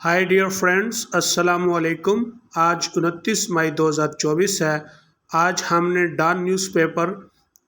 Hi dear friends, अस्सलाम वालेकुम। आज 29 मई 2024 है। आज हमने डॉन न्यूज़पेपर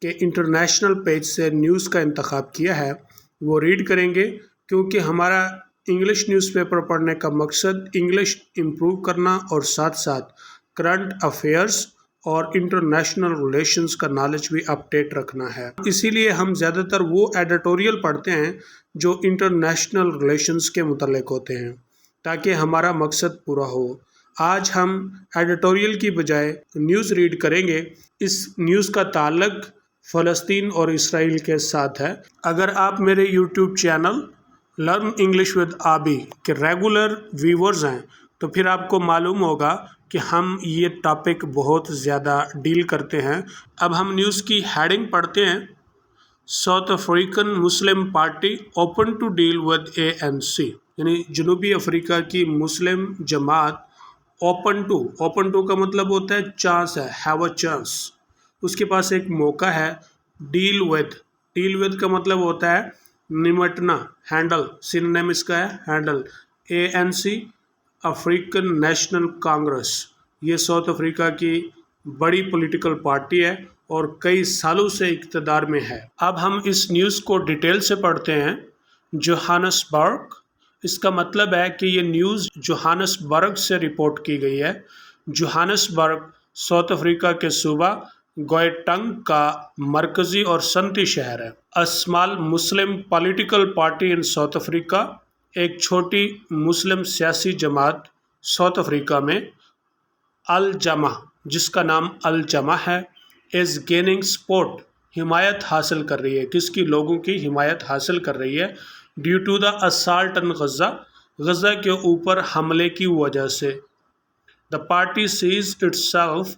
के इंटरनेशनल पेज से न्यूज़ का इंतखाब किया है। वो रीड करेंगे क्योंकि हमारा इंग्लिश न्यूज़पेपर पढ़ने का मकसद इंग्लिश इम्प्रूव करना और साथ साथ करंट अफेयर्स और इंटरनेशनल रिलेशंस का नॉलेज भी अपडेट रखना है। इसीलिए हम ज़्यादातर वो एडिटोरियल पढ़ते हैं जो इंटरनेशनल रिलेशंस के मुतल्लिक होते हैं ताकि हमारा मकसद पूरा हो। आज हम एडिटोरियल की बजाय न्यूज़ रीड करेंगे। इस न्यूज़ का ताल्लुक फ़लस्तीन और इसराइल के साथ है। अगर आप मेरे YouTube channel learn English with आबी के रेगुलर व्यूवर्स हैं तो फिर आपको मालूम होगा कि हम ये टॉपिक बहुत ज़्यादा डील करते हैं। अब हम न्यूज़ की हेडिंग पढ़ते हैं। South African Muslim party open to deal with ANC, यानी जनूबी अफ्रीका की मुस्लिम जमात ओपन टू का मतलब होता है चांस है, हैव अ चांस, उसके पास एक मौका है। डील विद का मतलब होता है निमटना, हैंडल, सिनोनिम इसका है handle. ANC African National Congress, ये साउथ अफ्रीका की बड़ी पॉलिटिकल पार्टी है और कई सालों से इक़्तिदार में है। अब हम इस न्यूज़ को डिटेल से पढ़ते हैं। जोहान्सबर्ग, इसका मतलब है कि ये न्यूज़ जोहान्सबर्ग से रिपोर्ट की गई है। जोहान्सबर्ग साउथ अफ्रीका के सूबा गाउटेंग का मरकज़ी और सनती शहर है। A small Muslim political party in south Africa, एक छोटी मुस्लिम सियासी जमात साउथ अफ्रीका में, अल जमा, जिसका नाम अल जमा है, इज़ गेनिंग सपोर्ट, हिमायत हासिल कर रही है। किसकी? लोगों की हिमायत हासिल कर रही है। Due to the assault on Gaza के ऊपर हमले की वजह से। The party sees itself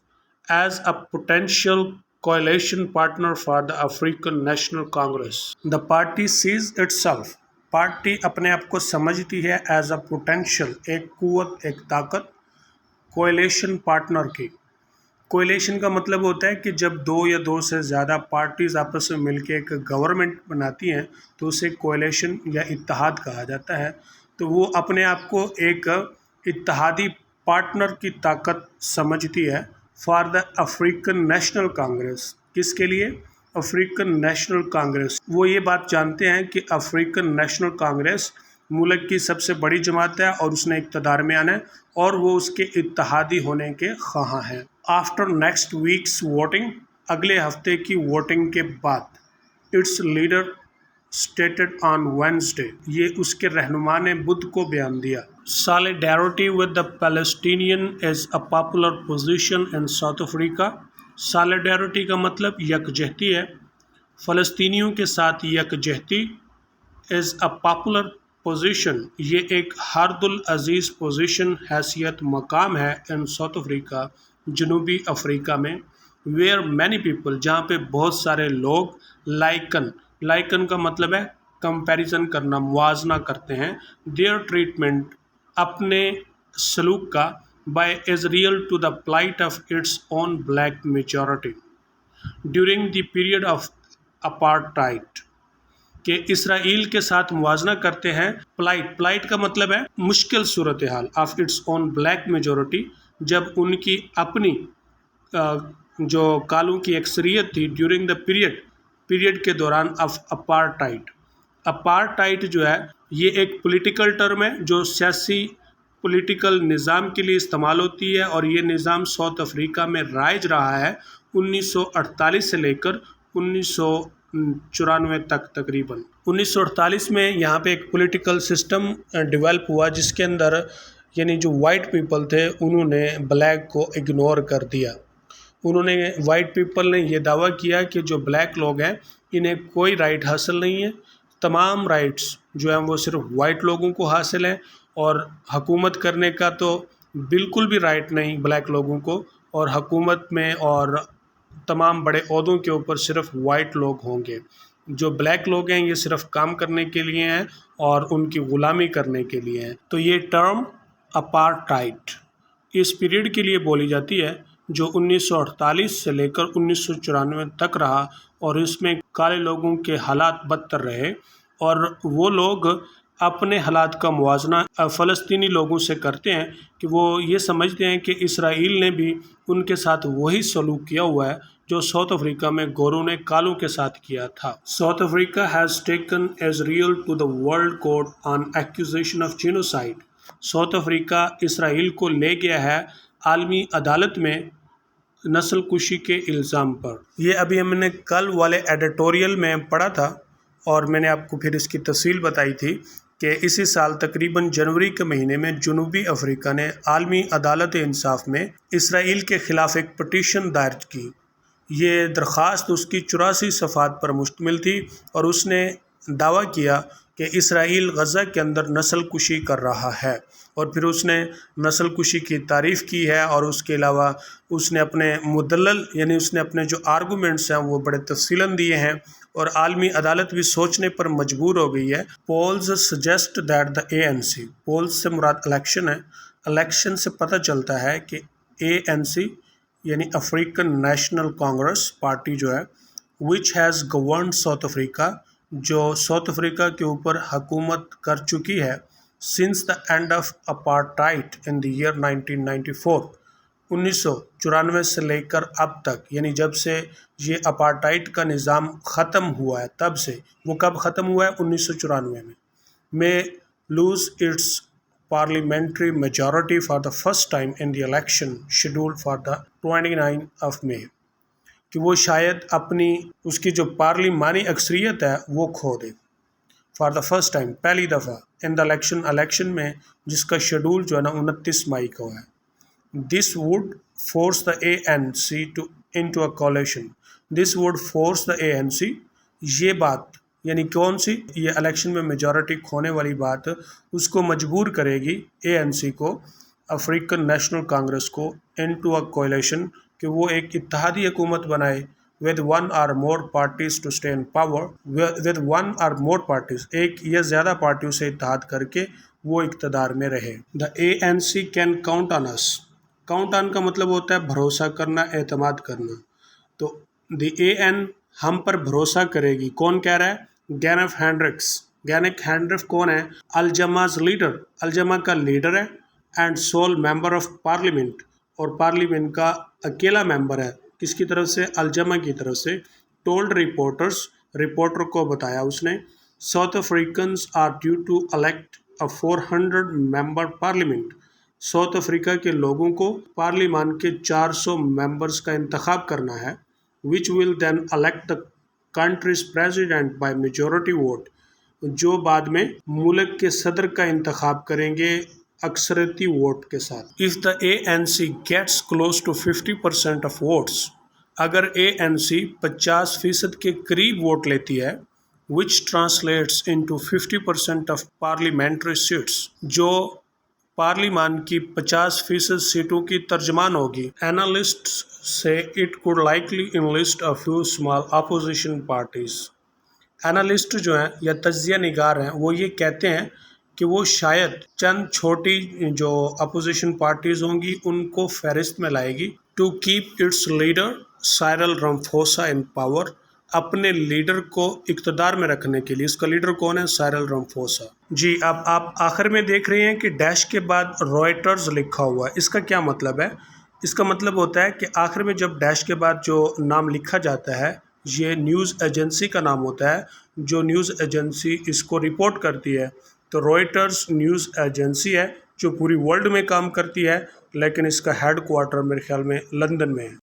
as a potential coalition partner for the African National Congress. The party sees itself, party अपने आप को समझती है एज अ पोटेंशियल, एक कुव्वत, एक ताकत, कोएलिशन पार्टनर की। कोएलिशन का मतलब होता है कि जब दो या दो से ज़्यादा पार्टीज़ आपस में मिलकर एक गवर्नमेंट बनाती हैं तो उसे कोएलिशन या इत्तेहाद कहा जाता है। तो वो अपने आप को एक इत्तेहादी पार्टनर की ताकत समझती है। For the African National Congress, किसके लिए? African National Congress. वो ये बात जानते हैं कि अफ्रीकन नेशनल कांग्रेस मुल्क की सबसे बड़ी जमात है और उसने इक़्तिदार में आना है और वो उसके इत्तेहादी होने के ख़्वाह हैं। आफ्टर नेक्स्ट वीक्स वोटिंग, अगले हफ्ते की वोटिंग के बाद, it's leader stated on Wednesday, ये उसके रहनुमा ने बुध को बयान दिया। Solidarity with the Palestinian is a popular position in south Africa. Solidarity का मतलब यकजहती है, फ़लस्तीनियों के साथ यकजहती। इज़ अ पॉपुलर पोजीशन, ये एक हरदुल अजीज़ पोजीशन, हैसियत, मकाम है। इन साउथ अफ्रीका, जनूबी अफ्रीका में। वेयर मैनी पीपल, जहाँ पे बहुत सारे लोग, लाइकन का मतलब है कंपैरिजन करना, मुआजना करते हैं। देयर ट्रीटमेंट, अपने सलूक का, by Israel to the plight of its own black majority during the period of apartheid, कि इसराइल के साथ मुआजना करते हैं। प्लाइट का मतलब है मुश्किल सूरत हाल, of its own black majority, जब उनकी अपनी जो कालों की अक्सरियत थी। ड्यूरिंग द पीरियड के दौरान ऑफ अपार्टाइड जो है ये एक पॉलिटिकल टर्म है जो सियासी पॉलिटिकल निज़ाम के लिए इस्तेमाल होती है और ये निज़ाम साउथ अफ्रीका में राइज रहा है 1948 से लेकर 1994 तक तकरीबन। 1948 में यहाँ पे एक पॉलिटिकल सिस्टम डेवलप हुआ जिसके अंदर यानी जो वाइट पीपल थे उन्होंने ब्लैक को इग्नोर कर दिया। उन्होंने, वाइट पीपल ने ये दावा किया कि जो ब्लैक लोग हैं इन्हें कोई राइट हासिल नहीं है, तमाम राइट्स जो हैं वो सिर्फ वाइट लोगों को हासिल हैं और हुकूमत करने का तो बिल्कुल भी राइट नहीं ब्लैक लोगों को, और हुकूमत में और तमाम बड़े ओहदों के ऊपर सिर्फ वाइट लोग होंगे। जो ब्लैक लोग हैं ये सिर्फ काम करने के लिए हैं और उनकी ग़ुलामी करने के लिए हैं। तो ये टर्म अपार्टाइड इस पीरियड के लिए बोली जाती है जो 1948 से लेकर 1994 तक रहा और इसमें काले लोगों के हालात बदतर रहे और वो लोग اپنے حالات کا موازنہ فلسطینی لوگوں سے کرتے ہیں کہ وہ یہ سمجھتے ہیں کہ اسرائیل نے بھی ان کے ساتھ وہی سلوک کیا ہوا ہے جو ساؤتھ افریقہ میں گوروں نے کالوں کے ساتھ کیا تھا۔ South Africa has taken Israel to the world court on accusation of genocide. South Africa Israel کو لے گیا ہے عالمی عدالت میں نسل کشی کے الزام پر۔ یہ ابھی ہم نے کل والے ایڈیٹوریل میں پڑھا تھا اور میں نے آپ کو پھر اس کی تفصیل بتائی تھی کہ اسی سال تقریباً جنوری کے مہینے میں جنوبی افریقہ نے عالمی عدالت انصاف میں اسرائیل کے خلاف ایک پٹیشن دائر کی۔ یہ درخواست اس کی 84 صفحات پر مشتمل تھی اور اس نے دعویٰ کیا کہ اسرائیل غزہ کے اندر نسل کشی کر رہا ہے، اور پھر اس نے نسل کشی کی تعریف کی ہے، اور اس کے علاوہ اس نے اپنے مدلل یعنی اس نے اپنے جو آرگومنٹس ہیں وہ بڑے تفصیلاً دیے ہیں، اور عالمی عدالت بھی سوچنے پر مجبور ہو گئی ہے۔ Polls suggest that the ANC، polls سے مراد الیکشن ہے، الیکشن سے پتہ چلتا ہے کہ ANC یعنی افریقن نیشنل کانگریس پارٹی جو ہے which has governed South Africa, جو ساؤتھ افریقہ کے اوپر حکومت کر چکی ہے since the end of apartheid in the year 1994، 1994 سے لے کر اب تک، یعنی جب سے یہ اپارٹائڈ کا نظام ختم ہوا ہے تب سے۔ وہ کب ختم ہوا ہے؟ 1994 میں lose its parliamentary majority for the first time in the election schedule for the 29 of May, کہ وہ شاید اپنی اس کی جو پارلیمانی اکثریت ہے وہ کھو دے فار دا فرسٹ ٹائم، پہلی دفعہ ان دا الیکشن میں، جس کا شیڈول جو ہے نا 29 مئی کو ہے۔ This would force the ANC into a coalition، this would force the ANC، یہ بات یعنی کون سی؟ یہ الیکشن میں میجورٹی کھونے والی بات اس کو مجبور کرے گی ANC کو، افریقن نیشنل کانگریس کو، into a coalition، کہ وہ ایک اتحادی حکومت بنائے with one or more parties to stay in power، with one or more parties، ایک یا زیادہ پارٹیوں سے اتحاد کر کے وہ اقتدار میں رہے۔ The ANC can count on us، count on کا مطلب ہوتا ہے بھروسہ کرنا، اعتماد کرنا، تو the AN ہم پر بھروسہ کرے گی۔ کون کہہ رہا ہے؟ گینف ہینڈرکس۔ گینف ہینڈرکس کون ہے؟ الجماز لیڈر، الجما کا لیڈر ہے، and civil member of parliament, اور پارلیمنٹ کا اکیلا ممبر ہے۔ کس کی طرف سے؟ الجما کی طرف سے۔ ٹولڈ رپورٹرز، رپورٹر کو بتایا اس نے، South Africans are due to elect a 400 member parliament, ساؤتھ افریقہ کے لوگوں کو پارلیمان کے 400 ممبرز کا انتخاب کرنا ہے، which will then elect the country's president by majority vote، جو بعد میں ملک کے صدر کا انتخاب کریں گے اکثریتی ووٹ کے ساتھ۔ If the ANC gets close to 50% of votes، اگر ANC 50% کے قریب ووٹ لیتی ہے، which translates into 50% of parliamentary seats، جو پارلیمان کی 50% سیٹوں کی ترجمان ہوگی۔ Analysts say it could likely enlist a few small opposition parties، analyst جو ہیں یا تجزیہ نگار ہیں وہ یہ کہتے ہیں کہ وہ شاید چند چھوٹی جو اپوزیشن پارٹیز ہوں گی ان کو فہرست میں لائے گی، to keep its leader Cyril Ramaphosa in power, اپنے لیڈر کو اقتدار میں رکھنے کے لیے۔ اس کا لیڈر کون ہے؟ سائرل رامفوسا۔ جی اب آپ آخر میں دیکھ رہے ہیں کہ ڈیش کے بعد رائٹرز لکھا ہوا ہے، اس کا کیا مطلب ہے؟ اس کا مطلب ہوتا ہے کہ آخر میں جب ڈیش کے بعد جو نام لکھا جاتا ہے یہ نیوز ایجنسی کا نام ہوتا ہے، جو نیوز ایجنسی اس کو رپورٹ کرتی ہے۔ تو رائٹرز نیوز ایجنسی ہے جو پوری ورلڈ میں کام کرتی ہے، لیکن اس کا ہیڈ کوارٹر میرے خیال میں لندن میں ہے۔